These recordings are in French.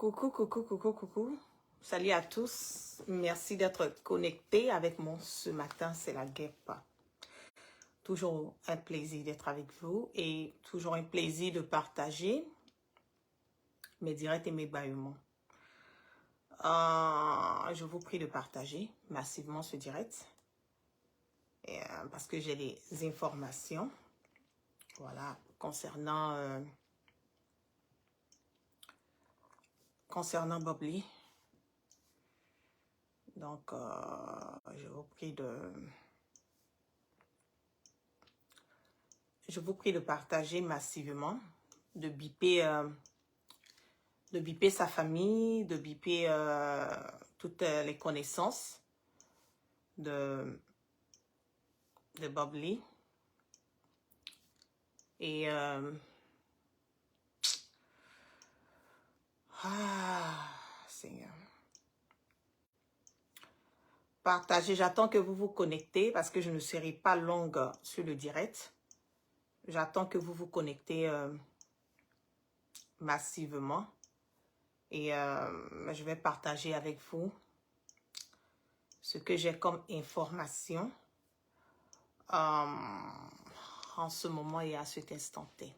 Coucou, coucou, coucou, coucou. Salut à tous. Merci d'être connectés avec moi ce matin. C'est la guêpe. Toujours un plaisir d'être avec vous et toujours un plaisir de partager mes directs et mes bâillements. Je vous prie de partager massivement ce direct parce que j'ai des informations, voilà, concernant Bob Lee. Donc, je vous prie de partager massivement, de biper sa famille, de biper toutes les connaissances de Bob Lee. Et Seigneur. Partagez, j'attends que vous vous connectez parce que je ne serai pas longue sur le direct. J'attends que vous vous connectez massivement et je vais partager avec vous ce que j'ai comme information en ce moment et à cet instant T.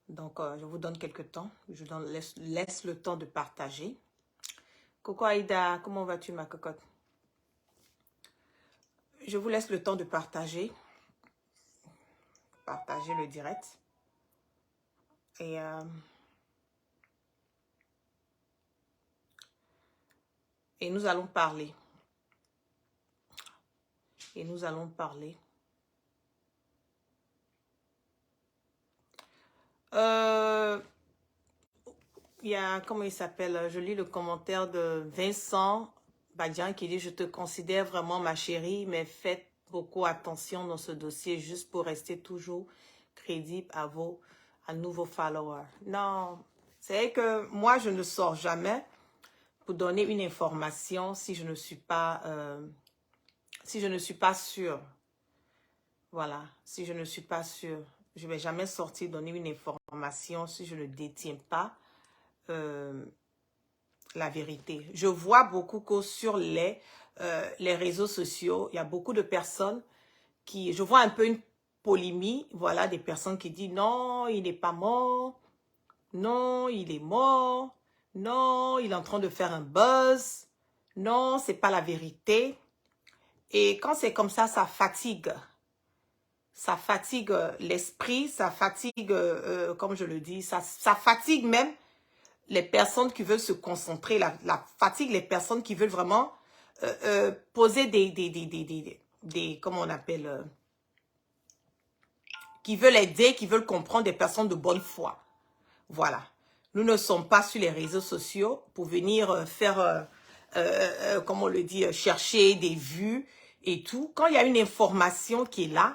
Donc, je vous donne quelques temps. Je vous laisse le temps de partager. Coucou Aïda, comment vas-tu ma cocotte? Je vous laisse le temps de partager le direct. Et nous allons parler. Il y a, comment il s'appelle? Je lis le commentaire de Vincent Badian qui dit « Je te considère vraiment ma chérie, mais faites beaucoup attention dans ce dossier juste pour rester toujours crédible à nouveaux followers. » Non, c'est que moi, je ne sors jamais pour donner une information si je ne suis pas sûre. Voilà, si je ne suis pas sûre. Je ne vais jamais sortir donner une information si je ne détiens pas la vérité. Je vois beaucoup que sur les réseaux sociaux, il y a beaucoup de personnes qui... Je vois un peu une polémie, voilà, des personnes qui disent non, il n'est pas mort, non, il est mort, non, il est en train de faire un buzz, non, c'est pas la vérité. Et quand c'est comme ça, ça fatigue. Ça fatigue l'esprit, ça fatigue, comme je le dis, ça fatigue même les personnes qui veulent se concentrer, la fatigue les personnes qui veulent vraiment poser des comment on appelle, qui veulent aider, qui veulent comprendre, des personnes de bonne foi. Voilà. Nous ne sommes pas sur les réseaux sociaux pour venir faire, comme on le dit, chercher des vues et tout. Quand il y a une information qui est là,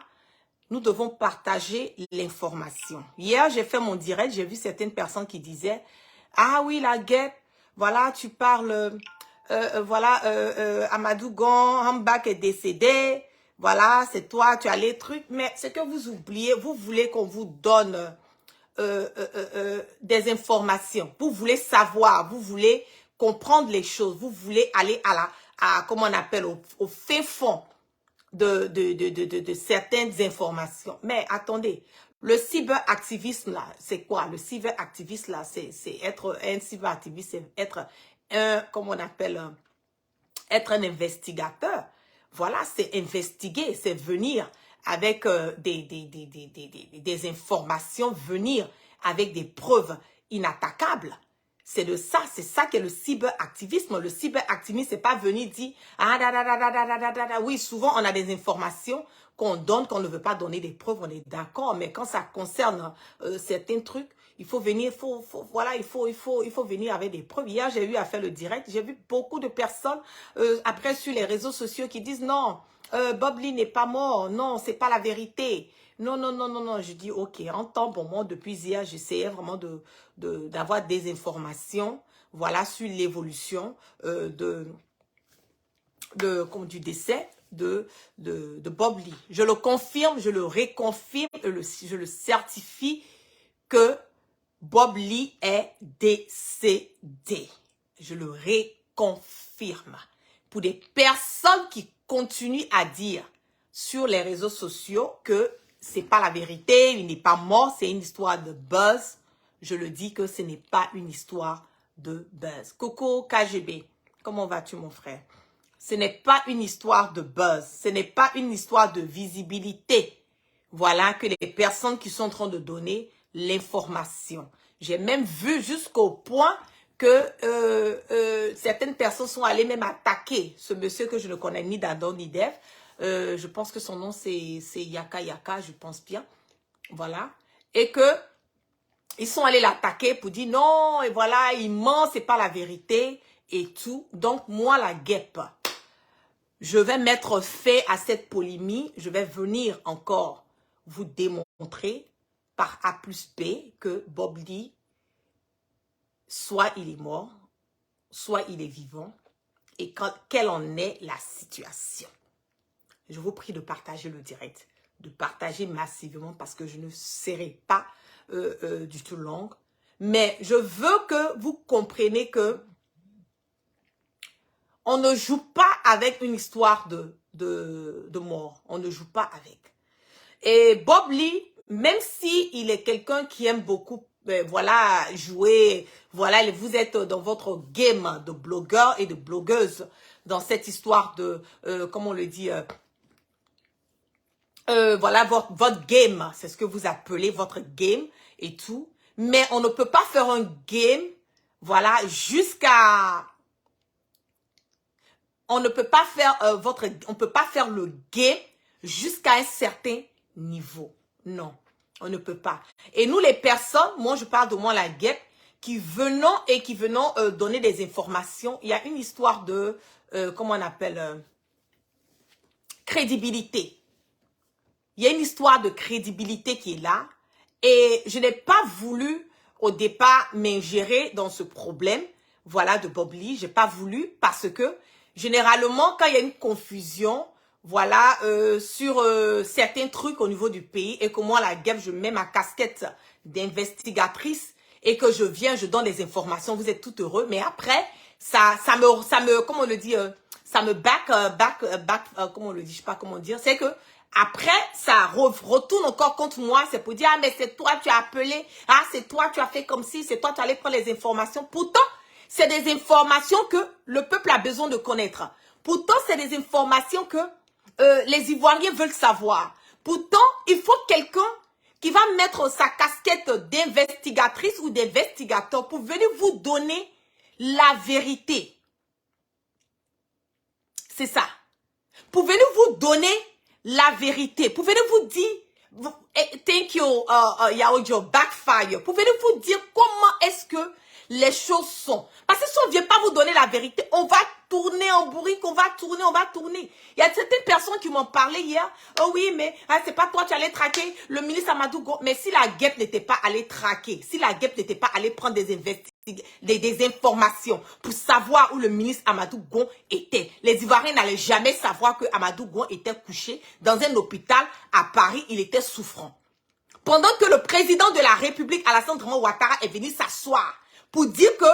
nous devons partager l'information. Hier, j'ai fait mon direct, j'ai vu certaines personnes qui disaient « Ah oui, la guêpe, voilà, tu parles, Amadou Gon, Hambak est décédé, voilà, c'est toi, tu as les trucs. » Mais ce que vous oubliez, vous voulez qu'on vous donne des informations. Vous voulez savoir, vous voulez comprendre les choses, vous voulez aller comment on appelle, au fin fond de certaines informations. Mais attendez, le cyberactivisme là, c'est quoi? Le cyberactivisme là, c'est être un cyberactiviste, c'est être comment on appelle, être un investigateur. Voilà, c'est investiguer, c'est venir avec des informations, venir avec des preuves inattaquables. C'est ça qu'est le cyberactivisme. Le cyberactivisme, c'est pas venir dire oui, souvent on a des informations qu'on donne, qu'on ne veut pas donner des preuves, on est d'accord, mais quand ça concerne certains trucs, il faut venir, voilà, il faut venir avec des preuves. Hier, j'ai eu à faire le direct, j'ai vu beaucoup de personnes après sur les réseaux sociaux qui disent non, Bob Lee n'est pas mort, non, c'est pas la vérité. Non, non, non, non, non. Je dis, ok, en temps pour moi, depuis hier, j'essayais vraiment d'avoir des informations, voilà, sur l'évolution du décès de Bob Lee. Je le confirme, je le réconfirme, je le certifie que Bob Lee est décédé. Je le réconfirme. Pour des personnes qui continuent à dire sur les réseaux sociaux que c'est pas la vérité, il n'est pas mort, c'est une histoire de buzz. Je le dis que ce n'est pas une histoire de buzz. Coco KGB, comment vas-tu mon frère? Ce n'est pas une histoire de buzz, ce n'est pas une histoire de visibilité. Voilà que les personnes qui sont en train de donner l'information. J'ai même vu jusqu'au point que certaines personnes sont allées même attaquer ce monsieur que je ne connais ni d'Adam ni d'Ève. Je pense que son nom c'est Yaka Yaka, je pense bien. Voilà. Et que ils sont allés l'attaquer pour dire non, et voilà, il ment, c'est pas la vérité et tout. Donc moi la guêpe, je vais mettre fin à cette polémique. Je vais venir encore vous démontrer par A plus B que Bob Lee, soit il est mort, soit il est vivant, et quelle en est la situation. Je vous prie de partager le direct, de partager massivement parce que je ne serai pas du tout longue. Mais je veux que vous compreniez que on ne joue pas avec une histoire de mort. On ne joue pas avec. Et Bob Lee, même si il est quelqu'un qui aime beaucoup, voilà, jouer, voilà, vous êtes dans votre game de blogueurs et de blogueuses, dans cette histoire de, comment on le dit, voilà, votre game, c'est ce que vous appelez votre game et tout. Mais on ne peut pas faire un game, voilà, jusqu'à... On ne peut pas faire on peut pas faire le game jusqu'à un certain niveau. Non, on ne peut pas. Et nous, les personnes, moi, je parle de moi, la guêpe, qui venons donner des informations. Il y a une histoire de, comment on appelle, crédibilité. Il y a une histoire de crédibilité qui est là. Et je n'ai pas voulu, au départ, m'ingérer dans ce problème, voilà, de Bob Lee. J'ai pas voulu parce que, généralement, quand il y a une confusion, voilà, sur certains trucs au niveau du pays et que moi, la guêpe, je mets ma casquette d'investigatrice et que je viens, je donne des informations, vous êtes tout heureux. Mais après, ça me, comment on le dit, ça me comment on le dit, je sais pas comment dire, c'est que après, ça retourne encore contre moi. C'est pour dire, ah, mais c'est toi, tu as appelé. Ah, c'est toi, tu as fait comme si. C'est toi, tu allais prendre les informations. Pourtant, c'est des informations que le peuple a besoin de connaître. Pourtant, c'est des informations que les Ivoiriens veulent savoir. Pourtant, il faut quelqu'un qui va mettre sa casquette d'investigatrice ou d'investigateur pour venir vous donner la vérité. C'est ça. Pour venir vous donner la vérité. Pour venir vous dire, thank you, Yaojo, backfire. Pour venir vous dire comment est-ce que les choses sont. Parce que si on ne vient pas vous donner la vérité, on va tourner en bourrique, on va tourner. Il y a certaines personnes qui m'ont parlé hier. Oh oui, mais ah, c'est pas toi, tu allais traquer le ministre Amadou Gon. Mais si la guêpe n'était pas allée traquer, si la guêpe n'était pas allée prendre des informations pour savoir où le ministre Amadou Gon était, les Ivoiriens n'allaient jamais savoir que Amadou Gon était couché dans un hôpital à Paris, il était souffrant. Pendant que le président de la République, Alassane Dramane Ouattara, est venu s'asseoir pour dire que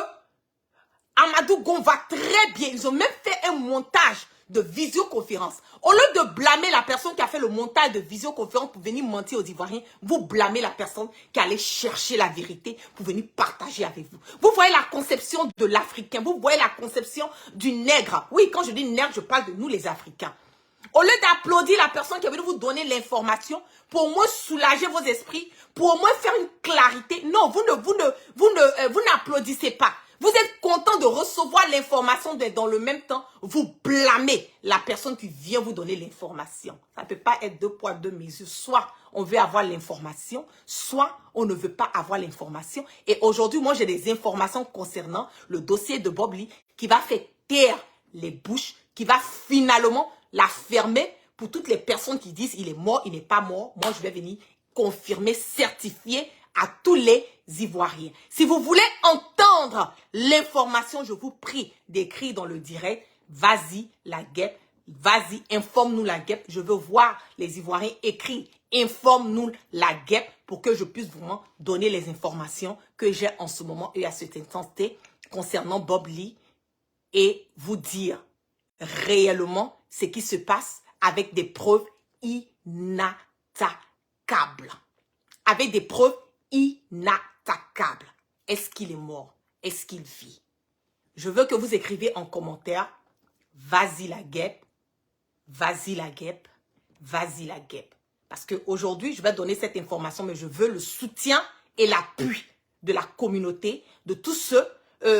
Amadou Gon va très bien. Ils ont même fait un montage de visioconférence. Au lieu de blâmer la personne qui a fait le montage de visioconférence pour venir mentir aux Ivoiriens, vous blâmez la personne qui allait chercher la vérité pour venir partager avec vous. Vous voyez la conception de l'Africain, vous voyez la conception du nègre. Oui, quand je dis nègre, je parle de nous les Africains. Au lieu d'applaudir la personne qui est venue vous donner l'information, pour au moins soulager vos esprits, pour au moins faire une clarité, non, vous n'applaudissez pas. Vous êtes content de recevoir l'information, dans le même temps, vous blâmez la personne qui vient vous donner l'information. Ça ne peut pas être deux poids, deux mesures. Soit on veut avoir l'information, soit on ne veut pas avoir l'information. Et aujourd'hui, moi, j'ai des informations concernant le dossier de Bob Lee qui va faire taire les bouches, qui va finalement la fermer pour toutes les personnes qui disent il est mort, il n'est pas mort. Moi, je vais venir confirmer, certifier à tous les Ivoiriens. Si vous voulez entendre l'information, je vous prie d'écrire dans le direct. Vas-y, la guêpe. Vas-y, informe-nous la guêpe. Je veux voir les Ivoiriens écrire informe-nous la guêpe pour que je puisse vraiment donner les informations que j'ai en ce moment et à cette intensité concernant Bob Lee et vous dire réellement ce qui se passe avec des preuves inattaquables. Avec des preuves inattaquables. Est-ce qu'il est mort? Est-ce qu'il vit? Je veux que vous écriviez en commentaire, vas-y la guêpe, vas-y la guêpe, vas-y la guêpe. Parce qu'aujourd'hui, je vais donner cette information, mais je veux le soutien et l'appui de la communauté, de tous ceux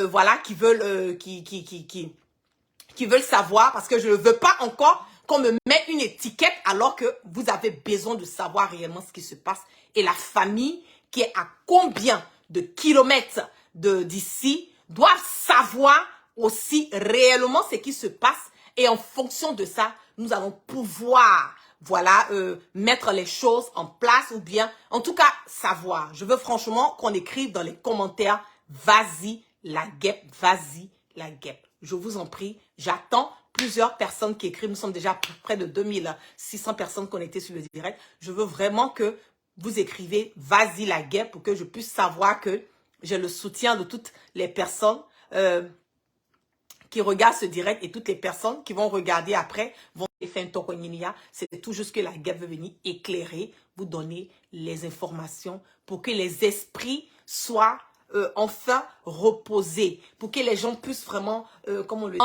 voilà, qui veulent, qui veulent savoir, parce que je ne veux pas encore qu'on me mette une étiquette alors que vous avez besoin de savoir réellement ce qui se passe. Et la famille qui est à combien de kilomètres d'ici doit savoir aussi réellement ce qui se passe. Et en fonction de ça, nous allons pouvoir, voilà, mettre les choses en place ou bien, en tout cas, savoir. Je veux franchement qu'on écrive dans les commentaires, vas-y la guêpe, vas-y la guêpe. Je vous en prie, j'attends plusieurs personnes qui écrivent. Nous sommes déjà près de 2600 personnes connectées sur le direct. Je veux vraiment que vous écrivez « Vas-y la guêpe » pour que je puisse savoir que j'ai le soutien de toutes les personnes qui regardent ce direct et toutes les personnes qui vont regarder après vont faire un tokoninia. C'est tout juste que la guêpe veut venir éclairer, vous donner les informations pour que les esprits soient enfin reposer, pour que les gens puissent vraiment, comment le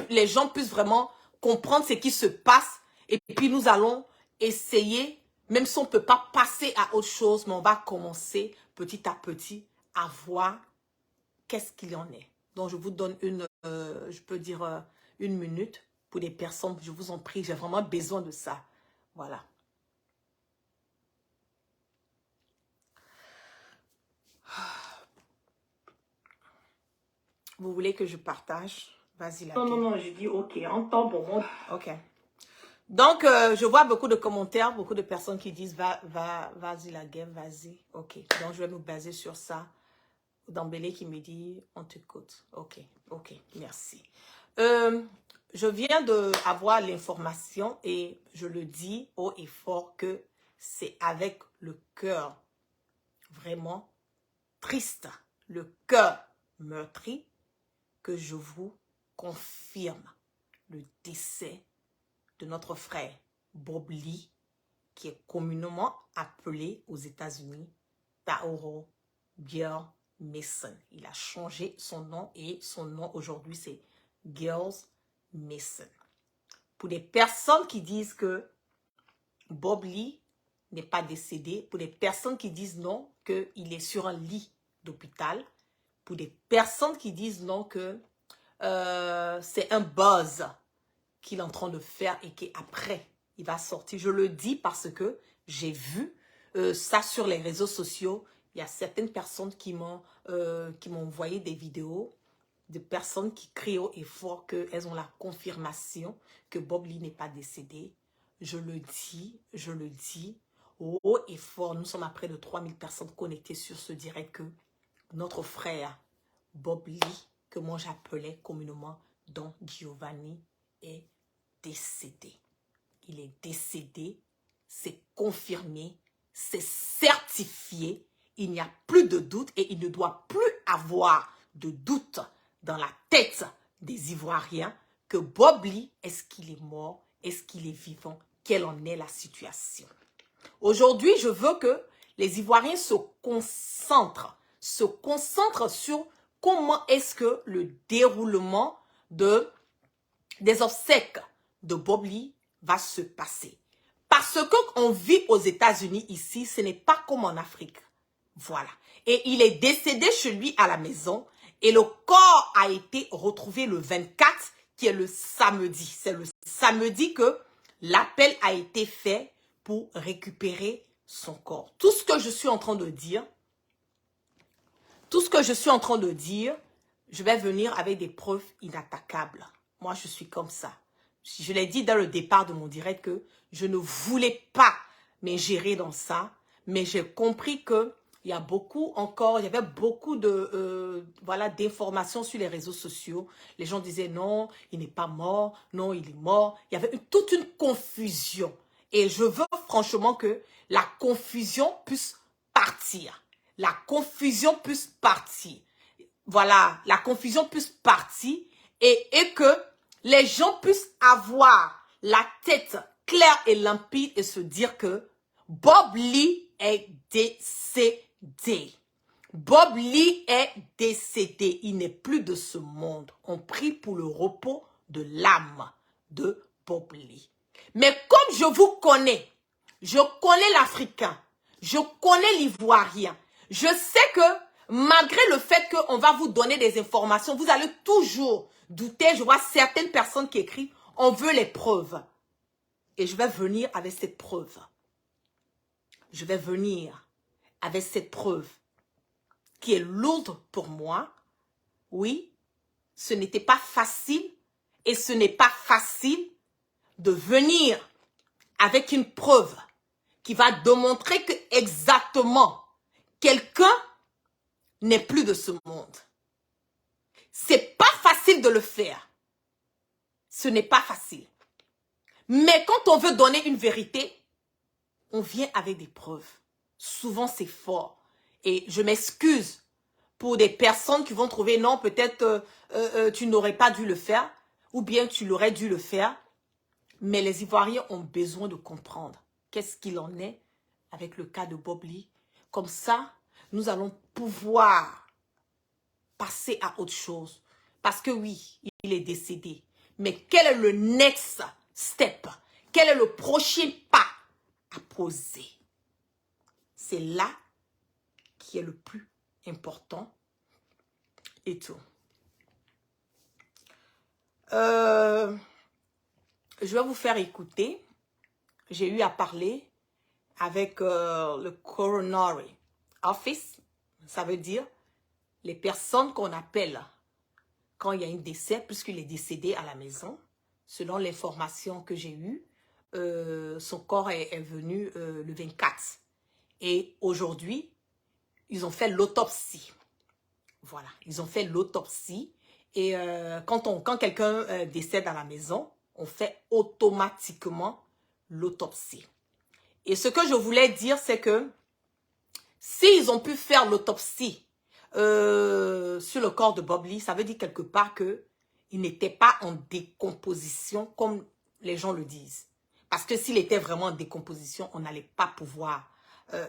les gens puissent vraiment comprendre ce qui se passe. Et puis nous allons essayer, même si on ne peut pas passer à autre chose, mais on va commencer petit à petit à voir qu'est-ce qu'il en est. Donc je vous donne une, je peux dire une minute pour les personnes, je vous en prie, j'ai vraiment besoin de ça. Voilà. Vous voulez que je partage? Vas-y, la non, je dis ok, en temps pour moi. Ok. Donc, je vois beaucoup de commentaires, beaucoup de personnes qui disent vas-y la guerre, vas-y. Ok. Donc, je vais me baser sur ça. Dambélé qui me dit, on t'écoute. Ok, ok, merci. Je viens d'avoir l'information et je le dis haut et fort que c'est avec le cœur vraiment triste, le cœur meurtri, que je vous confirme le décès de notre frère Bob Lee, qui est communément appelé aux États-Unis Taoro Girl Mason. Il a changé son nom et son nom aujourd'hui c'est Girls Mason. Pour les personnes qui disent que Bob Lee n'est pas décédé, pour les personnes qui disent non, qu'il est sur un lit d'hôpital, pour des personnes qui disent non, que c'est un buzz qu'il est en train de faire et qu'après, il va sortir. Je le dis parce que j'ai vu ça sur les réseaux sociaux. Il y a certaines personnes qui m'ont envoyé des vidéos de personnes qui crient haut et fort qu'elles ont la confirmation que Bob Lee n'est pas décédé. Je le dis haut et fort. Nous sommes à près de 3000 personnes connectées sur ce direct que notre frère Bob Lee, que moi j'appelais communément Don Giovanni, est décédé. Il est décédé, c'est confirmé, c'est certifié. Il n'y a plus de doute et il ne doit plus avoir de doute dans la tête des Ivoiriens que Bob Lee, est-ce qu'il est mort? Est-ce qu'il est vivant? Quelle en est la situation? Aujourd'hui, je veux que les Ivoiriens se concentrent sur comment est-ce que le déroulement des obsèques de Bob Lee va se passer. Parce qu'on vit aux États-Unis ici, ce n'est pas comme en Afrique. Voilà. Et il est décédé chez lui à la maison et le corps a été retrouvé le 24, qui est le samedi. C'est le samedi que l'appel a été fait pour récupérer son corps. Tout ce que je suis en train de dire, je vais venir avec des preuves inattaquables. Moi, je suis comme ça. Je l'ai dit dans le départ de mon direct que je ne voulais pas m'ingérer dans ça, mais j'ai compris que il y a beaucoup encore, il y avait beaucoup de voilà, d'informations sur les réseaux sociaux. Les gens disaient non, il n'est pas mort, non, il est mort. Il y avait toute une confusion. Et je veux franchement que la confusion puisse partir. La confusion puisse partir. Voilà, la confusion puisse partir et que les gens puissent avoir la tête claire et limpide et se dire que Bob Lee est décédé. Bob Lee est décédé. Il n'est plus de ce monde. On prie pour le repos de l'âme de Bob Lee. Mais comme je vous connais, je connais l'Africain, je connais l'Ivoirien, je sais que malgré le fait qu'on va vous donner des informations, vous allez toujours douter. Je vois certaines personnes qui écrivent, on veut les preuves. Et je vais venir avec cette preuve. Je vais venir avec cette preuve qui est lourde pour moi. Oui, ce n'était pas facile et ce n'est pas facile de venir avec une preuve qui va démontrer que exactement quelqu'un n'est plus de ce monde. C'est pas facile de le faire. Ce n'est pas facile. Mais quand on veut donner une vérité, on vient avec des preuves. Souvent, c'est fort. Et je m'excuse pour des personnes qui vont trouver, non, peut-être tu n'aurais pas dû le faire, ou bien tu l'aurais dû le faire. Mais les Ivoiriens ont besoin de comprendre qu'est-ce qu'il en est avec le cas de Bob Lee. Comme ça, nous allons pouvoir passer à autre chose. Parce que oui, il est décédé. Mais quel est le next step? Quel est le prochain pas à poser? C'est là qui est le plus important et tout. Je vais vous faire écouter. J'ai eu à parler avec le Coronary Office. Ça veut dire les personnes qu'on appelle quand il y a un décès, puisqu'il est décédé à la maison. Selon l'information que j'ai eue, son corps est venu le 24. Et aujourd'hui, ils ont fait l'autopsie. Voilà, ils ont fait l'autopsie. Et quand quelqu'un décède à la maison, on fait automatiquement l'autopsie. Et ce que je voulais dire, c'est que s'ils ont pu faire l'autopsie sur le corps de Bob Lee, ça veut dire quelque part qu'il n'était pas en décomposition comme les gens le disent. Parce que s'il était vraiment en décomposition, on n'allait pas pouvoir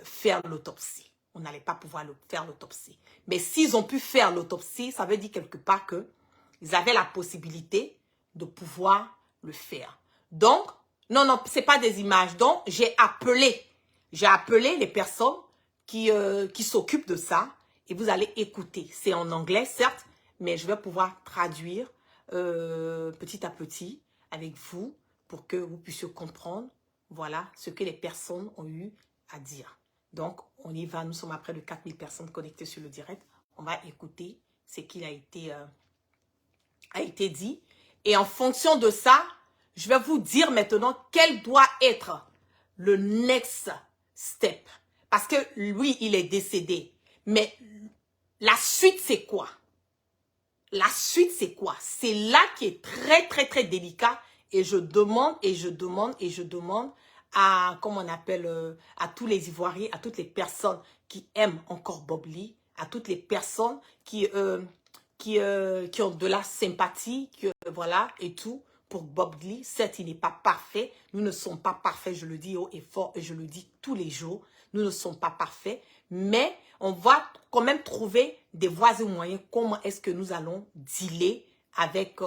faire l'autopsie. On n'allait pas pouvoir faire l'autopsie. Mais s'ils ont pu faire l'autopsie, ça veut dire quelque part qu'ils avaient la possibilité de pouvoir le faire. Donc, non, ce n'est pas des images. Donc, j'ai appelé les personnes qui s'occupent de ça et vous allez écouter. C'est en anglais, certes, mais je vais pouvoir traduire petit à petit avec vous pour que vous puissiez comprendre, voilà, ce que les personnes ont eu à dire. Donc, on y va. Nous sommes à près de 4000 personnes connectées sur le direct. On va écouter ce qu'il a été dit. Et en fonction de ça, je vais vous dire maintenant quel doit être le next step. Parce que lui, il est décédé. Mais la suite, c'est quoi? La suite, c'est quoi? C'est là qui est très, très, très délicat. Et je demande à, comment on appelle, à tous les Ivoiriens, à toutes les personnes qui aiment encore Bob Lee, à toutes les personnes qui ont de la sympathie, voilà, et tout, pour Bob Lee. Certes, il n'est pas parfait. Nous ne sommes pas parfaits, je le dis haut et fort, et je le dis tous les jours. Nous ne sommes pas parfaits, mais on va quand même trouver des voies et moyens. Comment est-ce que nous allons dealer avec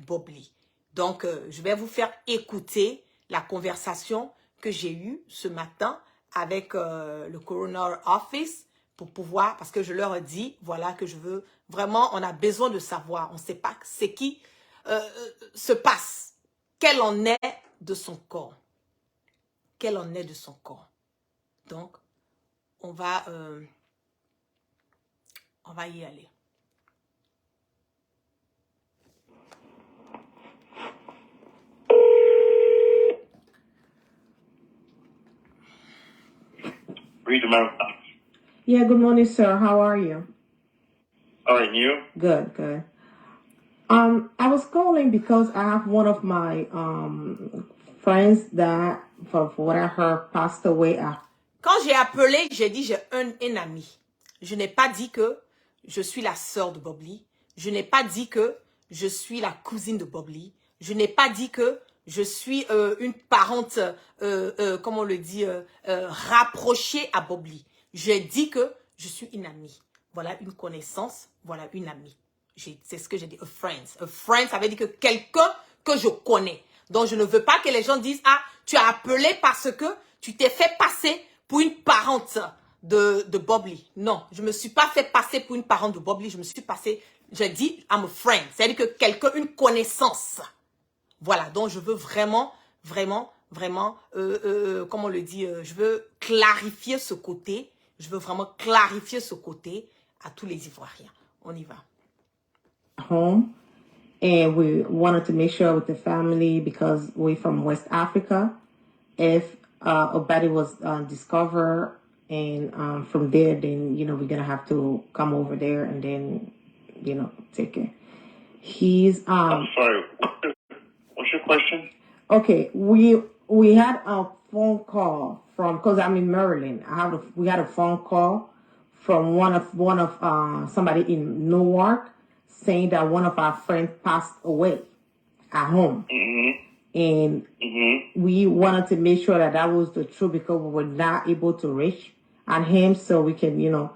Bob Lee? Donc, je vais vous faire écouter la conversation que j'ai eue ce matin avec le Coroner Office pour pouvoir, parce que je leur ai dit, voilà, que je veux, vraiment, on a besoin de savoir, on ne sait pas ce qui se passe, quel en est de son corps. Quel en est de son corps. Donc, on va y aller. Read the mouth. Yeah, good morning, sir. How are you? All right, you? Good, good. I was calling because I have one of my friends that from what I heard, passed away. Quand j'ai appelé, j'ai dit j'ai un ami. Je n'ai pas dit que je suis la sœur de Bob Lee. Je n'ai pas dit que je suis la cousine de Bob Lee. Je n'ai pas dit que je suis une parente, comment on le dit, rapprochée à Bob Lee. J'ai dit que je suis une amie. Voilà une connaissance, voilà une amie. C'est ce que j'ai dit, a friend. A friend, ça veut dire que quelqu'un que je connais. Donc, je ne veux pas que les gens disent, ah, tu as appelé parce que tu t'es fait passer pour une parente de Bob Lee. Non, je ne me suis pas fait passer pour une parente de Bob Lee. Je me suis passé, j'ai dit, I'm a friend. C'est-à-dire que quelqu'un, une connaissance. Voilà, donc je veux vraiment, comme on le dit, je veux clarifier ce côté. Je veux vraiment clarifier ce côté à tous les Ivoiriens. On y va. Home, and we wanted to make sure with the family, because we're from West Africa, if a body was discovered, and from there, then, you know, we're going to have to come over there and then, you know, take it. He's I'm sorry. What's your question? okay, we had a phone call from, because I'm in Maryland. We had a phone call from one of somebody in Newark saying that one of our friends passed away at home. And we wanted to make sure that that was the truth, because we were not able to reach at him, so we can, you know,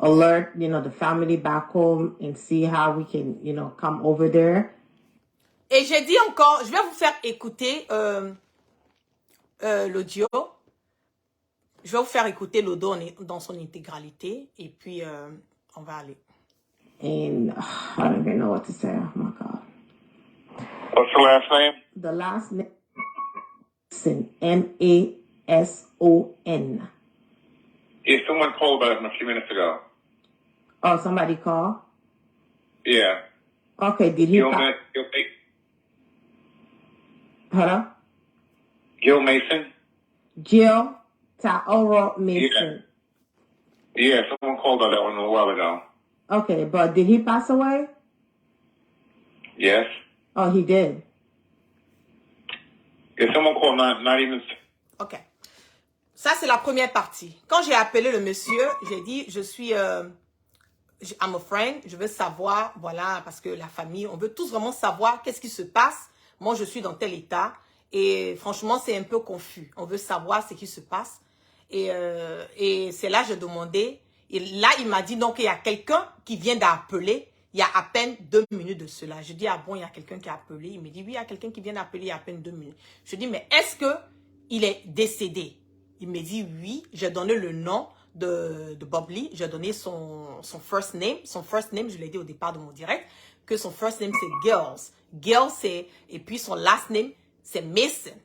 alert, you know, the family back home and see how we can, you know, come over there. Et j'ai dit encore, je vais vous faire écouter l'audio. Je vais vous faire écouter l'audio dans son intégralité. Et puis, on va aller. And I don't even know what to say. Oh, my God. What's the last name? The last name is Mason. Yeah, someone called about it a few minutes ago. Oh, somebody called? Yeah. Okay, did he... Hello? Gil Mason? Jill Taoro Mason. Yeah, someone called about that one a while ago. Okay, but did he pass away? Yes. Oh, he did. Yeah, someone called not even... Ok. Ça, c'est la première partie. Quand j'ai appelé le monsieur, j'ai dit, je suis... I'm a friend, je veux savoir, voilà, parce que la famille, on veut tous vraiment savoir qu'est-ce qui se passe. Moi, je suis dans tel état. Et franchement, c'est un peu confus. On veut savoir ce qui se passe. Et c'est là que j'ai demandé. Et là, il m'a dit, donc, il y a quelqu'un qui vient d'appeler. Il y a à peine 2 minutes de cela. Je dis, ah bon, il y a quelqu'un qui a appelé. Il me dit, oui, il y a quelqu'un qui vient d'appeler il y a à peine 2 minutes. Je dis, mais est-ce qu'il est décédé? Il me dit, oui. J'ai donné le nom de Bob Lee. J'ai donné son first name. Son first name, je l'ai dit au départ de mon direct, que son first name, c'est Girls. Girls, c'est... Et puis, son last name, c'est Mason.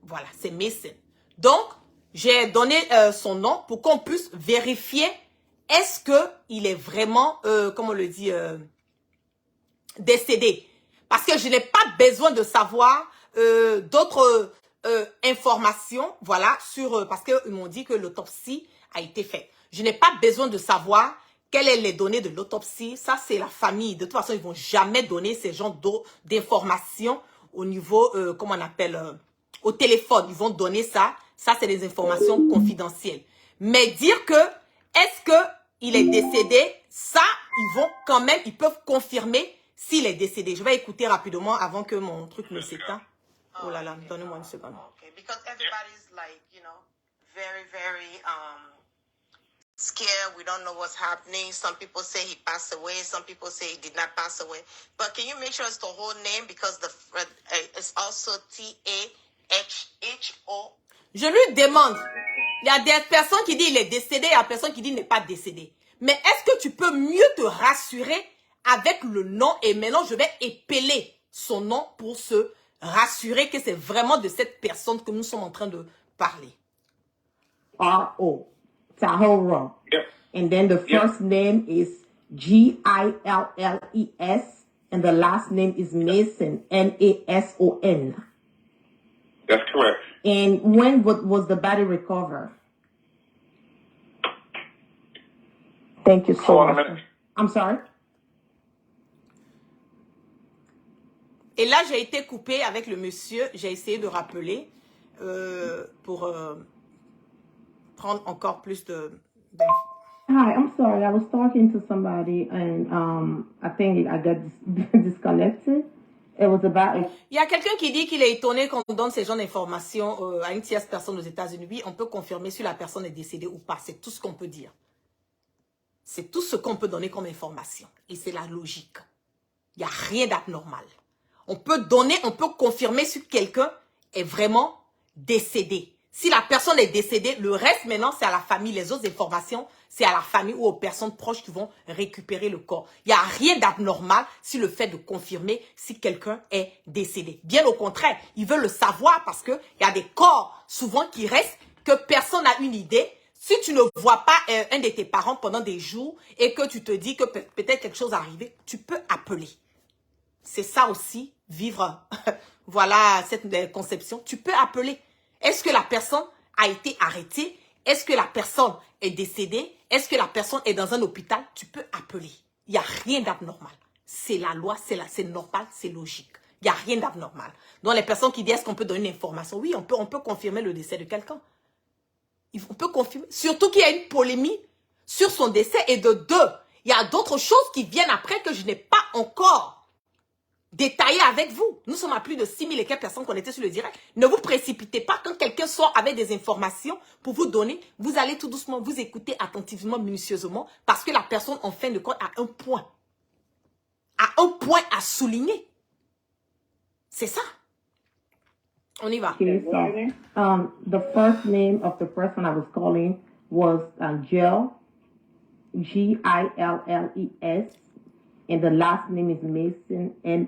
Voilà, c'est Mason. Donc, j'ai donné son nom pour qu'on puisse vérifier est-ce qu'il est vraiment, comment on le dit, décédé. Parce que je n'ai pas besoin de savoir d'autres informations, voilà, sur parce qu'ils m'ont dit que l'autopsie a été faite. Je n'ai pas besoin de savoir quelles sont les données de l'autopsie. Ça, c'est la famille. De toute façon, ils ne vont jamais donner ces genres d'informations au niveau, comment on appelle, au téléphone. Ils vont donner ça. Ça, c'est des informations confidentielles. Mais dire que, est-ce qu'il est décédé, ça, ils vont quand même, ils peuvent confirmer s'il est décédé. Je vais écouter rapidement avant que mon truc ne s'éteint. Oh là là, donnez-moi une seconde. Okay, because everybody's like, you know, very, very scared. We don't know what's happening. Some people say he passed away. Some people say he did not pass away. But can you make sure it's the whole name, because it's also T-A-H-H-O. Je lui demande, il y a des personnes qui disent il est décédé, il y a des personnes qui disent il n'est pas décédé. Mais est-ce que tu peux mieux te rassurer avec le nom? Et maintenant, je vais épeler son nom pour se rassurer que c'est vraiment de cette personne que nous sommes en train de parler. R-O. Tahoro. Yep. And then the first name is Gilles, and the last name is Mason, Mason. That's correct. And when was the body recovered? Thank you so Hold on a much. minute. I'm sorry? Et là, j'ai été coupée avec le monsieur. J'ai essayé de rappeler. pour prendre encore plus de... Hi, I'm sorry. I was talking to somebody and I think I got disconnected. It was about... Il y a quelqu'un qui dit qu'il est étonné qu'on donne ces genres d'informations à une tierce personne aux États-Unis. Oui, on peut confirmer si la personne est décédée ou pas. C'est tout ce qu'on peut dire. C'est tout ce qu'on peut donner comme information. Et c'est la logique. Il n'y a rien d'anormal. On peut donner, on peut confirmer si quelqu'un est vraiment décédé. Si la personne est décédée, le reste maintenant, c'est à la famille. Les autres informations, c'est à la famille ou aux personnes proches qui vont récupérer le corps. Il n'y a rien d'anormal sur le fait de confirmer si quelqu'un est décédé. Bien au contraire, ils veulent le savoir parce qu'il y a des corps souvent qui restent que personne n'a une idée. Si tu ne vois pas un de tes parents pendant des jours et que tu te dis que peut-être quelque chose est arrivé, tu peux appeler. C'est ça aussi, vivre, voilà cette conception. Tu peux appeler. Est-ce que la personne a été arrêtée? Est-ce que la personne est décédée? Est-ce que la personne est dans un hôpital? Tu peux appeler. Il n'y a rien d'abnormal. C'est la loi, c'est normal, c'est logique. Il n'y a rien d'abnormal. Donc les personnes qui disent est-ce qu'on peut donner une information? Oui, on peut confirmer le décès de quelqu'un. On peut confirmer. Surtout qu'il y a une polémique sur son décès et de deux. Il y a d'autres choses qui viennent après que je n'ai pas encore détaillé avec vous. Nous sommes à plus de 6000 et quelques personnes connectées sur le direct. Ne vous précipitez pas quand quelqu'un sort avec des informations pour vous donner. Vous allez tout doucement, vous écoutez attentivement, minutieusement, parce que la personne en fin de compte a un point. A un point à souligner. C'est ça. On y va. Okay, so, the first name of the person I was calling was Jill, Gilles. And the last name is Mason, Mason.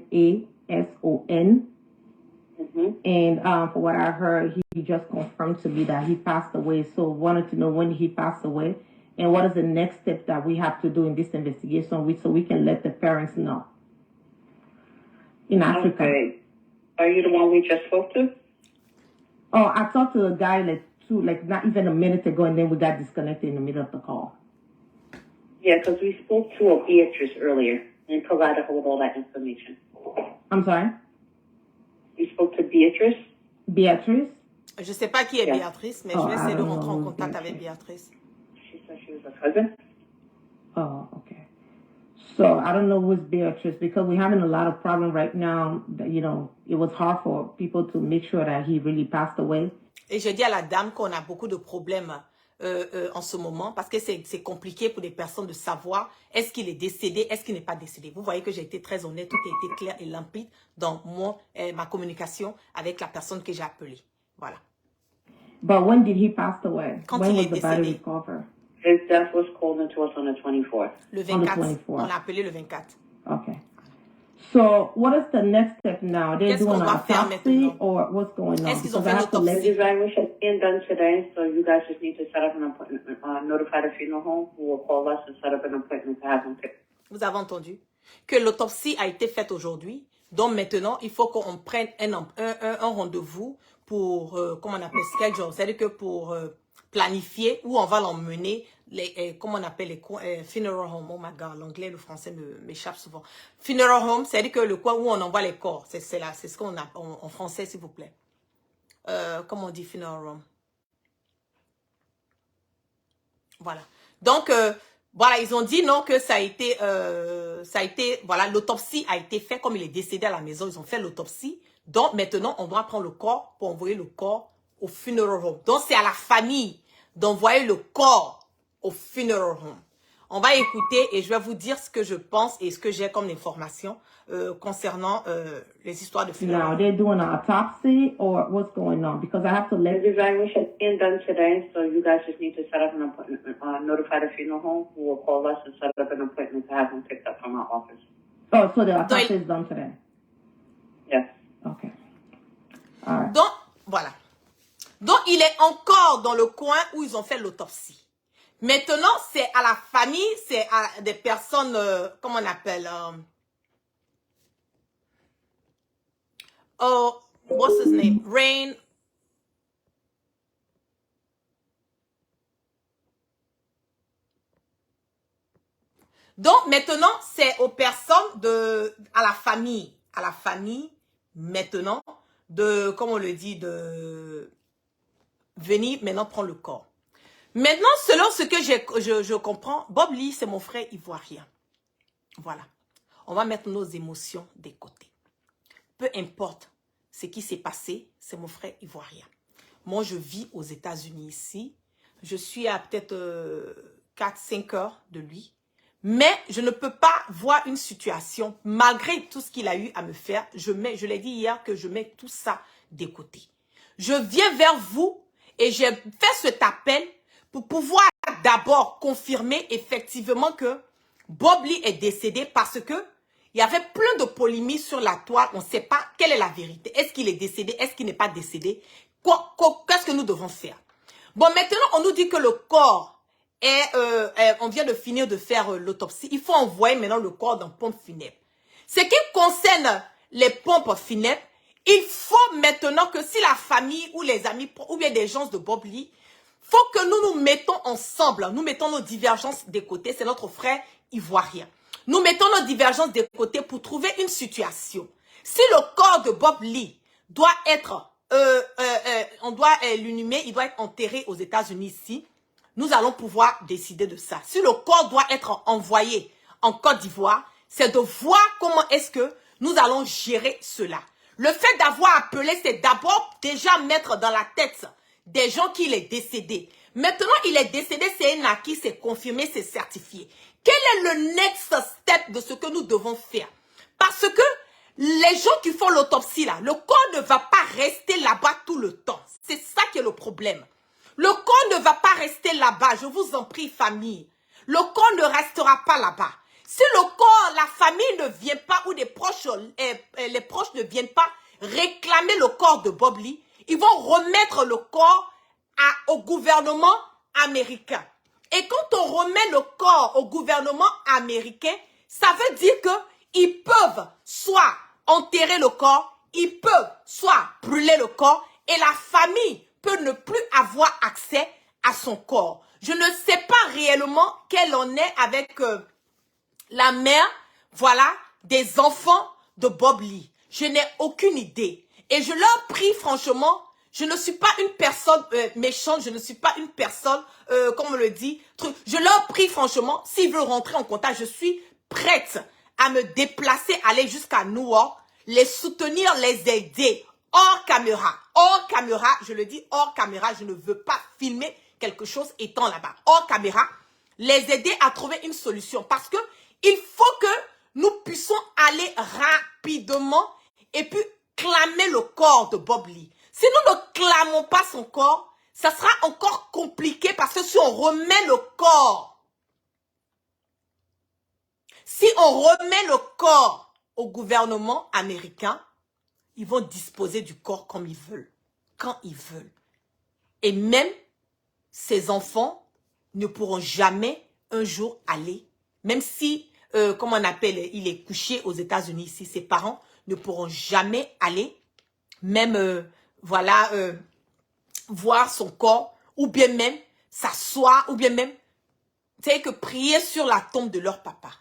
And for what I heard, he just confirmed to me that he passed away. So wanted to know when he passed away and what is the next step that we have to do in this investigation so we can let the parents know. In Africa. Okay. Are you the one we just spoke to? Oh, I talked to a guy not even a minute ago, and then we got disconnected in the middle of the call. Yeah, because we spoke to a Beatrice earlier and provided her with all that information. I'm sorry? You spoke to Beatrice? Beatrice? Je ne sais pas qui est Yeah. Béatrice, mais je vais essayer de rentrer en contact avec Béatrice. She said she was a cousin. Oh, okay. So I don't know who's Beatrice because we're having a lot of problem right now. That, it was hard for people to make sure that he really passed away. Et je dis à la dame qu'on a beaucoup de problèmes en ce moment parce que c'est compliqué pour des personnes de savoir est-ce qu'il est décédé, est-ce qu'il n'est pas décédé. Vous voyez que j'ai été très honnête, tout a été clair et limpide dans ma communication avec la personne que j'ai appelée. Voilà. But when did he pass away? Quand when il was est the body décédé. recovered? His death was called into us on the 24th. Le On the 24. 24th. On l'a appelé le 24. Okay. So what is the next step now? They're Qu'est-ce doing qu'on an doit faire autopsy maintenant? or what's going on? Est-ce qu'ils ont Because I fait have to l'autopsie? The evaluation is being done today, so you guys just need to set up an appointment. Notify the funeral home who will call us and set up an appointment to have them picked. Vous avez entendu que l'autopsie a été faite aujourd'hui. Donc maintenant, il faut qu'on prenne un rendez-vous pour, comment on appelle, schedule. C'est-à-dire que pour planifier où on va l'emmener, comment on appelle les funeral home. Oh my God, l'anglais, le français m'échappe souvent. Funeral home, c'est-à-dire que le coin où on envoie les corps. C'est ce qu'on a en français, s'il vous plaît. Comment on dit funeral home? Voilà. Donc, voilà, ils ont dit non que ça a été, voilà, l'autopsie a été faite comme il est décédé à la maison. Ils ont fait l'autopsie. Donc, maintenant, on doit prendre le corps pour envoyer le corps au funeral home. Donc, c'est à la famille d'envoyer le corps au funeral home. On va écouter et je vais vous dire ce que je pense et ce que j'ai comme information concernant les histoires de funeral now? home. They're doing an autopsy or what's going on? Because I have to let The evaluation is being done today, so you guys just need to set up an appointment. Notify the funeral home who will call us and set up an appointment to have them picked up from our office. Oh, so the autopsy is done today. Yes. Okay. All right. Donc, voilà. Donc, il est encore dans le coin où ils ont fait l'autopsie. Maintenant, c'est à la famille, c'est à des personnes, comment on appelle, oh, what's his name? Rain. Donc, maintenant, c'est aux personnes à la famille, maintenant, de, comme on le dit, venir maintenant prendre le corps. Maintenant, selon ce que je comprends, Bob Lee, c'est mon frère ivoirien. Voilà. On va mettre nos émotions de côté. Peu importe ce qui s'est passé, c'est mon frère ivoirien. Moi, je vis aux États-Unis ici. Je suis à peut-être 4-5 heures de lui. Mais je ne peux pas voir une situation, malgré tout ce qu'il a eu à me faire. Je l'ai dit hier que je mets tout ça de côté. Je viens vers vous et j'ai fait cet appel pour pouvoir d'abord confirmer effectivement que Bob Lee est décédé parce que il y avait plein de polémies sur la toile. On ne sait pas quelle est la vérité. Est-ce qu'il est décédé? Est-ce qu'il n'est pas décédé? Qu'est-ce que nous devons faire? Bon, maintenant, on nous dit que le corps on vient de finir de faire l'autopsie. Il faut envoyer maintenant le corps dans pompe funèbre. Ce qui concerne les pompes funèbres, il faut maintenant que si la famille ou les amis ou bien des gens de Bob Lee, faut que nous nous mettons ensemble. Nous mettons nos divergences de côté. C'est notre frère ivoirien. Nous mettons nos divergences de côté pour trouver une situation. Si le corps de Bob Lee doit être, on doit l'inhumer, il doit être enterré aux États-Unis ici, nous allons pouvoir décider de ça. Si le corps doit être envoyé en Côte d'Ivoire, c'est de voir comment est-ce que nous allons gérer cela. Le fait d'avoir appelé, c'est d'abord déjà mettre dans la tête des gens qu'il est décédé. Maintenant, il est décédé, c'est un acquis, c'est confirmé, c'est certifié. Quel est le next step de ce que nous devons faire? Parce que les gens qui font l'autopsie là, le corps ne va pas rester là-bas tout le temps. C'est ça qui est le problème. Le corps ne va pas rester là-bas, je vous en prie famille. Le corps ne restera pas là-bas. Si le corps, la famille ne vient pas ou les proches ne viennent pas réclamer le corps de Bob Lee, ils vont remettre le corps au gouvernement américain. Et quand on remet le corps au gouvernement américain, ça veut dire qu'ils peuvent soit enterrer le corps, ils peuvent soit brûler le corps et la famille peut ne plus avoir accès à son corps. Je ne sais pas réellement quel en est avec la mère, voilà, des enfants de Bob Lee. Je n'ai aucune idée. Et je leur prie franchement, je ne suis pas une personne méchante, je ne suis pas une personne, comme on le dit, je leur prie franchement, s'ils veulent rentrer en contact, je suis prête à me déplacer, aller jusqu'à New York, les soutenir, les aider, hors caméra, je le dis hors caméra, je ne veux pas filmer quelque chose étant là-bas, hors caméra, les aider à trouver une solution, parce que il faut que nous puissions aller rapidement et puis clamer le corps de Bob Lee. Si nous ne clamons pas son corps, ça sera encore compliqué parce que si on remet le corps, au gouvernement américain, ils vont disposer du corps comme ils veulent, quand ils veulent. Et même ces enfants ne pourront jamais un jour aller, même si, comme on appelle, il est couché aux États-Unis ici, ses parents ne pourront jamais aller, même, voilà, voir son corps, ou bien même s'asseoir, ou bien même, tu sais, que prier sur la tombe de leur papa.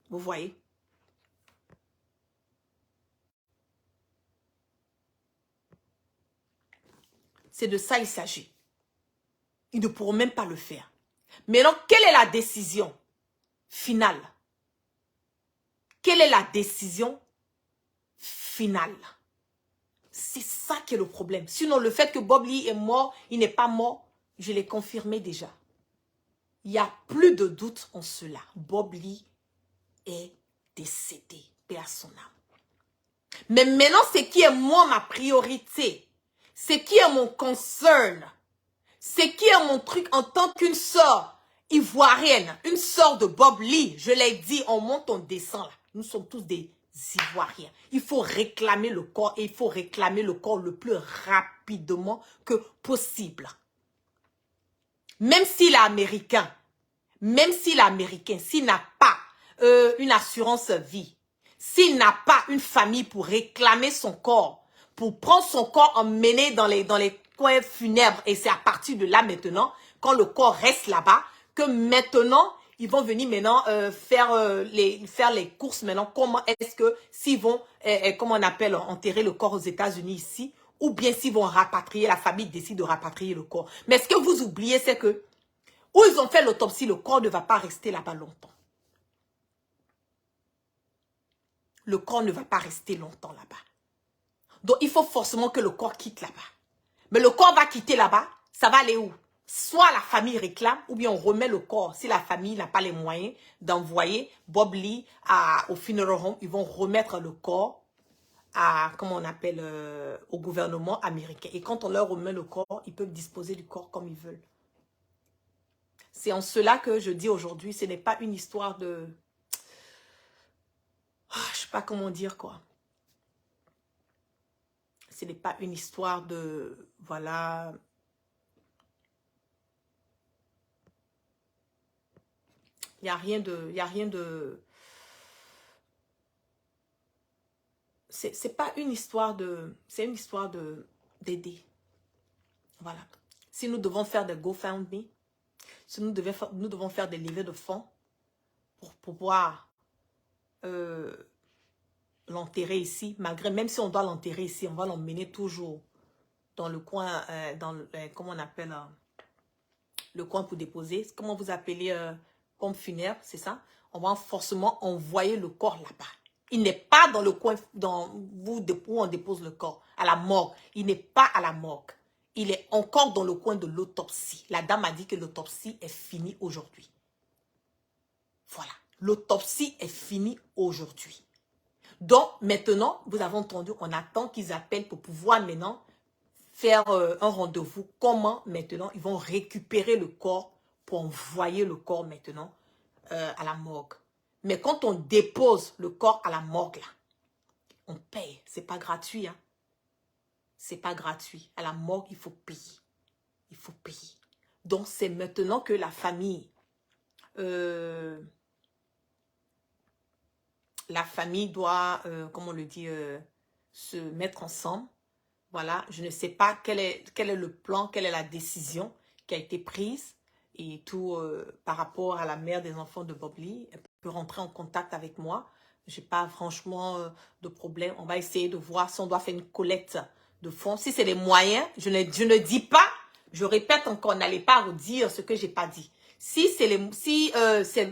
Vous voyez? C'est de ça il s'agit. Ils ne pourront même pas le faire. Maintenant, quelle est la décision finale? Quelle est la décision finale? C'est ça qui est le problème. Sinon, le fait que Bob Lee est mort, il n'est pas mort, je l'ai confirmé déjà. Il n'y a plus de doute en cela. Bob Lee est décédé. Paix à son âme. Mais maintenant, ce qui est moi, ma priorité, ce qui est mon concern, ce qui est mon truc en tant qu'une sœur ivoirienne, une sœur de Bob Lee, je l'ai dit, on monte, on descend là. Nous sommes tous des Ivoiriens. Il faut réclamer le corps et il faut réclamer le corps le plus rapidement que possible. Même s'il est américain, s'il n'a pas une assurance vie, s'il n'a pas une famille pour réclamer son corps, pour prendre son corps emmené dans les coins funèbres, et c'est à partir de là maintenant, quand le corps reste là-bas, que maintenant, Ils vont venir maintenant faire les courses maintenant. Comment est-ce que s'ils vont, comment on appelle, enterrer le corps aux États-Unis ici, ou bien s'ils vont rapatrier, la famille décide de rapatrier le corps. Mais ce que vous oubliez, c'est que où ils ont fait l'autopsie, le corps ne va pas rester là-bas longtemps. Le corps ne va pas rester longtemps là-bas. Donc, il faut forcément que le corps quitte là-bas. Mais le corps va quitter là-bas, ça va aller où? Soit la famille réclame, ou bien on remet le corps. Si la famille n'a pas les moyens d'envoyer Bob Lee au funeral home, ils vont remettre le corps à, comment on appelle, au gouvernement américain. Et quand on leur remet le corps, ils peuvent disposer du corps comme ils veulent. C'est en cela que je dis aujourd'hui, ce n'est pas une histoire de... je sais pas comment dire quoi. Ce n'est pas une histoire de... Voilà... Il n'y a rien de... C'est pas une histoire de... C'est une histoire d'aider. Voilà. Si nous devons faire des GoFundMe, si nous devons faire des levées de fonds pour pouvoir l'enterrer ici, malgré, même si on doit l'enterrer ici, on va l'emmener toujours dans le coin, comment on appelle, le coin pour déposer. Comment vous appelez, pompe funèbre, c'est ça? On va forcément envoyer le corps là-bas. Il n'est pas dans le coin où on dépose le corps, à la morgue. Il n'est pas à la morgue. Il est encore dans le coin de l'autopsie. La dame a dit que l'autopsie est finie aujourd'hui. Voilà. L'autopsie est finie aujourd'hui. Donc, maintenant, vous avez entendu, on attend qu'ils appellent pour pouvoir maintenant faire un rendez-vous. Comment maintenant ils vont récupérer le corps pour envoyer le corps maintenant à la morgue. Mais quand on dépose le corps à la morgue, là, on paye. C'est pas gratuit, hein. C'est pas gratuit. À la morgue, il faut payer. Il faut payer. Donc, c'est maintenant que la famille doit, comment on le dit, se mettre ensemble. Voilà, je ne sais pas quel est le plan, quelle est la décision qui a été prise et tout par rapport à la mère des enfants de Bob Lee. Elle peut rentrer en contact avec moi. Je n'ai pas franchement de problème. On va essayer de voir si on doit faire une collecte de fonds. Si c'est les moyens, je ne dis pas, je répète encore, n'allez pas redire ce que je n'ai pas dit. Si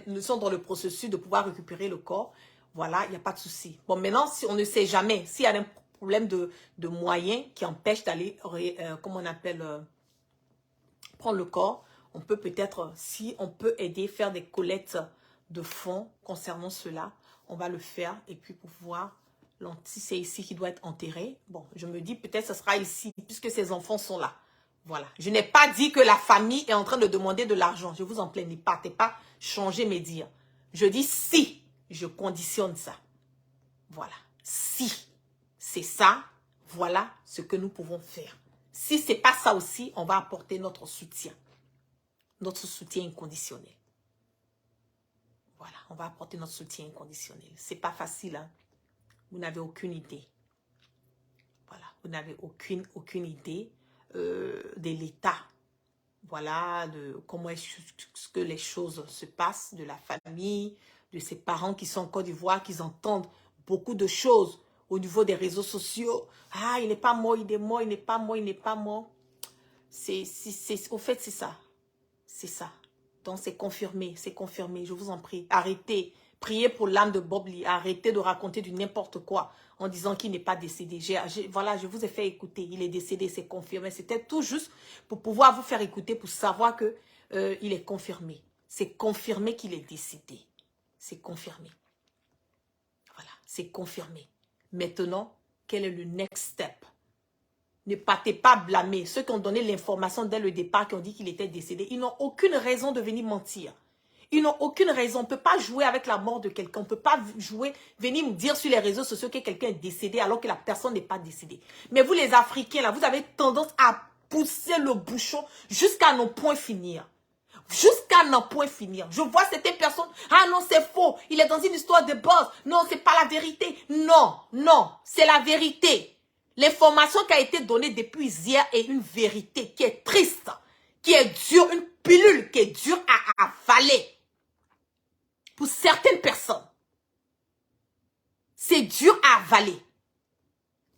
nous sommes dans le processus de pouvoir récupérer le corps, voilà, il n'y a pas de souci. Bon, maintenant, si on ne sait jamais, s'il y a un problème de moyens qui empêche d'aller, comment on appelle, prendre le corps, on peut peut-être, si on peut aider, faire des collectes de fonds concernant cela, on va le faire. Et puis pour voir, si c'est ici qui doit être enterré, bon, je me dis peut-être ce sera ici, puisque ces enfants sont là. Voilà. Je n'ai pas dit que la famille est en train de demander de l'argent. Je vous en plains, n'y partez pas changer mes dires. Je dis si, je conditionne ça. Voilà. Si c'est ça, voilà ce que nous pouvons faire. Si ce n'est pas ça aussi, on va apporter notre soutien. Notre soutien inconditionnel. Voilà, on va apporter notre soutien inconditionnel. Ce n'est pas facile, hein. Vous n'avez aucune idée. Voilà, vous n'avez aucune idée de l'état. Voilà, de comment est-ce que les choses se passent, de la famille, de ses parents qui sont en Côte d'Ivoire, qui entendent beaucoup de choses au niveau des réseaux sociaux. Ah, il n'est pas mort, il est mort, il n'est pas mort, il n'est pas mort. Au fait, c'est ça. C'est ça. Donc, c'est confirmé, je vous en prie. Arrêtez. Priez pour l'âme de Bob Lee. Arrêtez de raconter du n'importe quoi en disant qu'il n'est pas décédé. Voilà, je vous ai fait écouter. Il est décédé, c'est confirmé. C'était tout juste pour pouvoir vous faire écouter, pour savoir que il est confirmé. C'est confirmé qu'il est décédé. C'est confirmé. Voilà, c'est confirmé. Maintenant, quel est le next step? Ne partez pas blâmer. Ceux qui ont donné l'information dès le départ, qui ont dit qu'il était décédé, ils n'ont aucune raison de venir mentir. Ils n'ont aucune raison. On ne peut pas jouer avec la mort de quelqu'un. On ne peut pas venir me dire sur les réseaux sociaux que quelqu'un est décédé alors que la personne n'est pas décédée. Mais vous, les Africains, là, vous avez tendance à pousser le bouchon jusqu'à n'en point finir. Jusqu'à n'en point finir. Je vois certaines personnes, ah non, c'est faux. Il est dans une histoire de buzz. Non, c'est pas la vérité. Non, non, c'est la vérité. L'information qui a été donnée depuis hier est une vérité qui est triste, qui est dure, une pilule qui est dure à avaler. pour certaines personnes. C'est dur à avaler.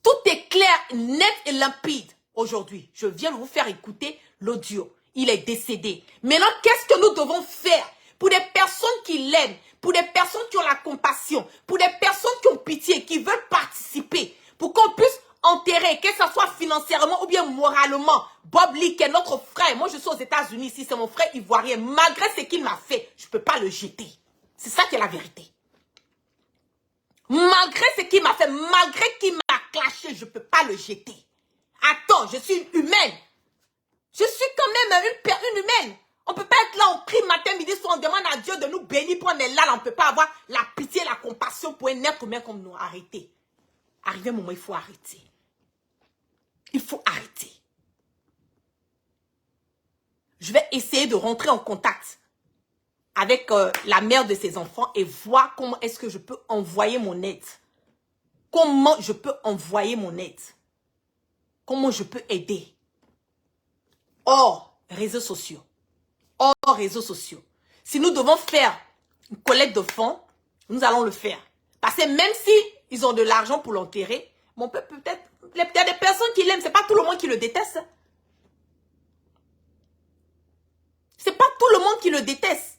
Tout est clair, net et limpide aujourd'hui. Je viens de vous faire écouter l'audio. Il est décédé. Maintenant, qu'est-ce que nous devons faire pour des personnes qui l'aiment, pour des personnes qui ont la compassion, pour des personnes qui ont pitié, qui veulent participer, pour qu'on puisse enterrer, que ce soit financièrement ou bien moralement, Bob Lee, qui est notre frère. Moi, je suis aux États-Unis ici, c'est mon frère ivoirien. Malgré ce qu'il m'a fait, je ne peux pas le jeter. C'est ça qui est la vérité. Malgré ce qu'il m'a fait, malgré qu'il m'a clashé, je ne peux pas le jeter. Attends, je suis une humaine. Je suis quand même une humaine. On ne peut pas être là, on prie matin, midi, soir, on demande à Dieu de nous bénir pour on est là, on ne peut pas avoir la pitié, la compassion pour un être humain comme nous. Arrêtez. Arrivé un moment, il faut arrêter. Il faut arrêter. Je vais essayer de rentrer en contact avec la mère de ses enfants et voir comment est-ce que je peux envoyer mon aide. Comment je peux envoyer mon aide. Comment je peux aider. Hors réseaux sociaux. Hors réseaux sociaux. Si nous devons faire une collecte de fonds, nous allons le faire. Parce que même si ils ont de l'argent pour l'enterrer, on peut peut-être... Il y a des personnes qui l'aiment, c'est pas tout le monde qui le déteste. C'est pas tout le monde qui le déteste.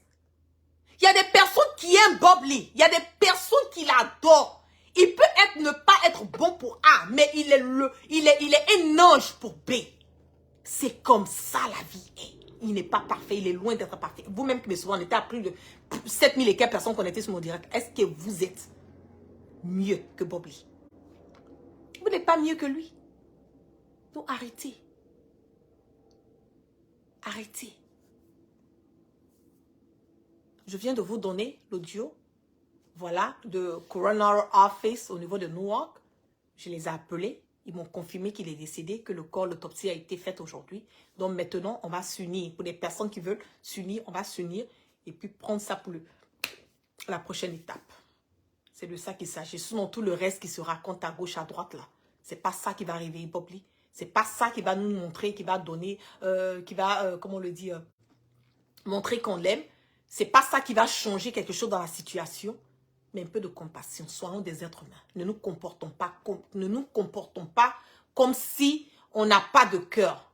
Il y a des personnes qui aiment Bob Lee. Il y a des personnes qui l'adorent. Il peut ne pas être bon pour A, mais il est un ange pour B. C'est comme ça la vie est. Il n'est pas parfait, il est loin d'être parfait. Vous-même qui me suivez, on était à plus de 7000 et quelques personnes connectées sur mon direct. Est-ce que vous êtes mieux que Bob Lee? Vous n'êtes pas mieux que lui. Donc arrêtez. Arrêtez. Je viens de vous donner l'audio, voilà, de Coroner Office au niveau de Newark. Je les ai appelés. Ils m'ont confirmé qu'il est décédé, que le corps, l'autopsie a été faite aujourd'hui. Donc maintenant, on va s'unir. Pour les personnes qui veulent s'unir, on va s'unir et puis prendre ça pour la prochaine étape. C'est de ça qu'il s'agit. Sinon, tout le reste qui se raconte à gauche, à droite, là, c'est pas ça qui va réveiller Bob Lee. C'est pas ça qui va nous montrer, qui va donner, comment on le dit, montrer qu'on l'aime. C'est pas ça qui va changer quelque chose dans la situation. Mais un peu de compassion. Soyons des êtres humains. Ne nous comportons pas comme si on n'a pas de cœur.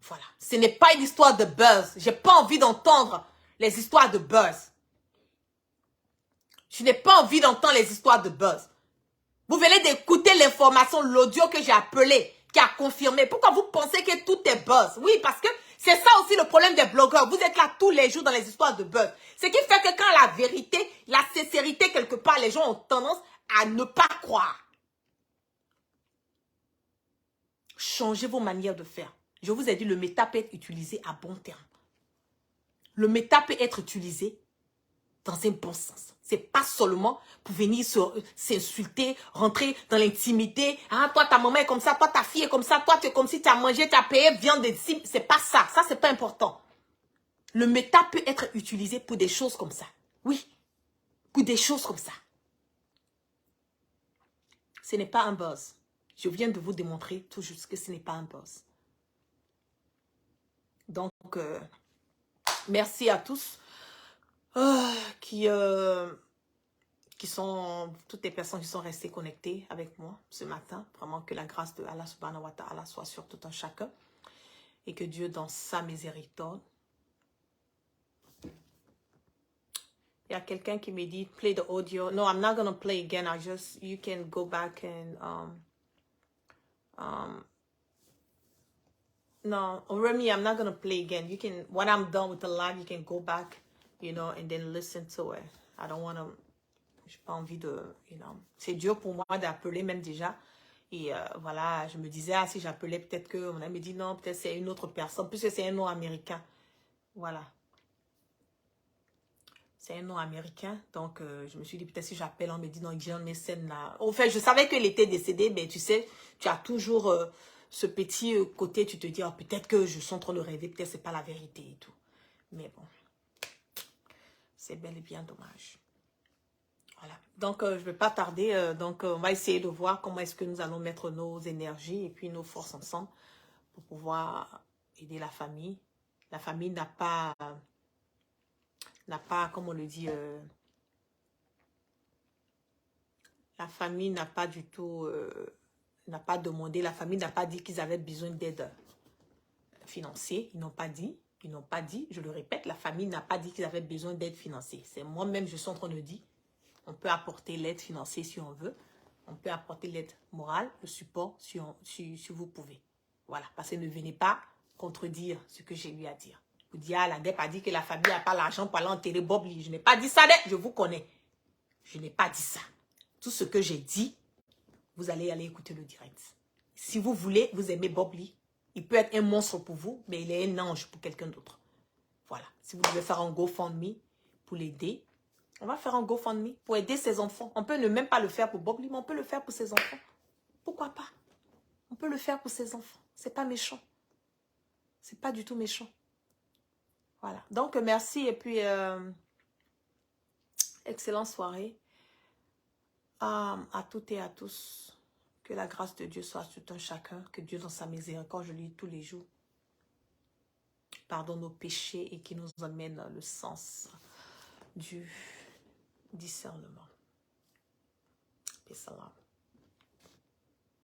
Voilà. Ce n'est pas une histoire de buzz. J'ai pas envie d'entendre les histoires de buzz. Je n'ai pas envie d'entendre les histoires de buzz. Vous venez d'écouter l'information, l'audio que j'ai appelé, qui a confirmé. Pourquoi vous pensez que tout est buzz? Oui, parce que c'est ça aussi le problème des blogueurs. Vous êtes là tous les jours dans les histoires de buzz. Ce qui fait que quand la vérité, la sincérité, quelque part, les gens ont tendance à ne pas croire. Changez vos manières de faire. Je vous ai dit, le méta peut être utilisé à bon terme. Le méta peut être utilisé dans un bon sens. C'est pas seulement pour venir s'insulter, rentrer dans l'intimité. Ah, toi, ta maman est comme ça, toi, ta fille est comme ça, toi, tu es comme si tu as mangé, tu as payé viande de cible. C'est pas ça. Ça, c'est pas important. Le méta peut être utilisé pour des choses comme ça. Oui, pour des choses comme ça. Ce n'est pas un buzz. Je viens de vous démontrer tout juste que ce n'est pas un buzz. Donc, merci à tous qui sont, toutes les personnes qui sont restées connectées avec moi ce matin. Vraiment que la grâce de Allah subhanahu wa ta'ala soit sur tout un chacun. Et que Dieu, dans sa miséricorde. Il y a quelqu'un qui me dit, play the audio. No, I'm not going to play again. You can go back and, no, Remy, I'm not going to play again. You can, when I'm done with the live, you can go back, you know, and then listen to it. I don't want to, j'ai pas envie de, you know. C'est dur pour moi d'appeler même déjà. Et voilà, je me disais, ah, si j'appelais, peut-être que, on me dit non, peut-être c'est une autre personne, puisque c'est un nom américain. Voilà. C'est un nom américain, donc je me suis dit, peut-être si j'appelle, on me dit, non, John Messen là. Au fait, je savais qu'il était décédé, mais tu sais, tu as toujours ce petit côté, tu te dis, oh, peut-être que je suis en train de rêver, peut-être c'est pas la vérité et tout. Mais bon, c'est bel et bien dommage. Voilà, donc je ne vais pas tarder, donc on va essayer de voir comment est-ce que nous allons mettre nos énergies et puis nos forces ensemble pour pouvoir aider la famille. La famille n'a pas n'a pas, comme on le dit, la famille n'a pas du tout, n'a pas demandé, la famille n'a pas dit qu'ils avaient besoin d'aide financière. Ils n'ont pas dit, je le répète, la famille n'a pas dit qu'ils avaient besoin d'aide financière. C'est moi-même, je suis en train de dire, on peut apporter l'aide financière si on veut. On peut apporter l'aide morale, le support si vous pouvez. Voilà, parce que ne venez pas contredire ce que j'ai eu à dire. Vous dites, ah, la DEP a dit que la famille n'a pas l'argent pour aller enterrer Bob Lee. Je n'ai pas dit ça, je vous connais. Je n'ai pas dit ça. Tout ce que j'ai dit, vous allez aller écouter le direct. Si vous voulez, vous aimez Bob Lee, il peut être un monstre pour vous, mais il est un ange pour quelqu'un d'autre. Voilà. Si vous devez faire un GoFundMe pour l'aider, on va faire un GoFundMe pour aider ses enfants. On peut ne même pas le faire pour Bob Lee, mais on peut le faire pour ses enfants. Pourquoi pas? On peut le faire pour ses enfants. C'est pas méchant. C'est pas du tout méchant. Voilà. Donc, merci et puis, excellente soirée à toutes et à tous. Que la grâce de Dieu soit sur un chacun. Que Dieu dans sa miséricorde, je lis tous les jours, pardonne nos péchés et qui nous amène le sens du discernement. Peace out.